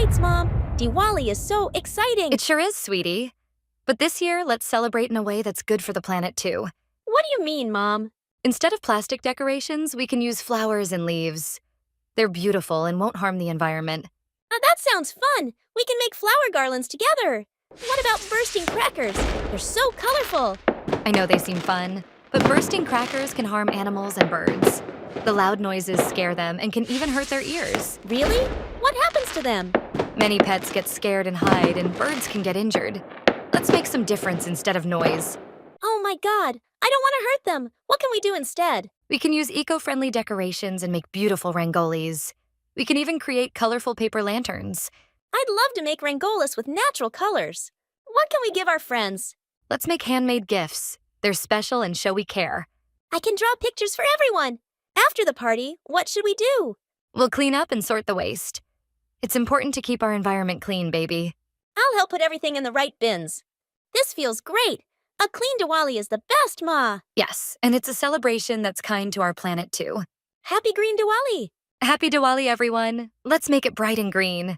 lights, Mom. Diwali is so exciting. It sure is, sweetie. But this year, let's celebrate in a way that's good for the planet, too. What do you mean, Mom? Instead of plastic decorations, we can use flowers and leaves. They're beautiful and won't harm the environment. That sounds fun. We can make flower garlands together. What about bursting crackers? They're so colorful. I know they seem fun, but bursting crackers can harm animals and birds. The loud noises scare them and can even hurt their ears. Really? What happens to them? Many pets get scared and hide, and birds can get injured. Let's make some difference instead of noise. Oh my God, I don't want to hurt them. What can we do instead? We can use eco-friendly decorations and make beautiful rangolis. We can even create colorful paper lanterns. I'd love to make rangolis with natural colors. What can we give our friends? Let's make handmade gifts. They're special and show we care. I can draw pictures for everyone. After the party, what should we do? We'll clean up and sort the waste. It's important to keep our environment clean, baby. I'll help put everything in the right bins. This feels great. A clean Diwali is the best, Ma. Yes, and it's a celebration that's kind to our planet, too. Happy Green Diwali! Happy Diwali, everyone. Let's make it bright and green.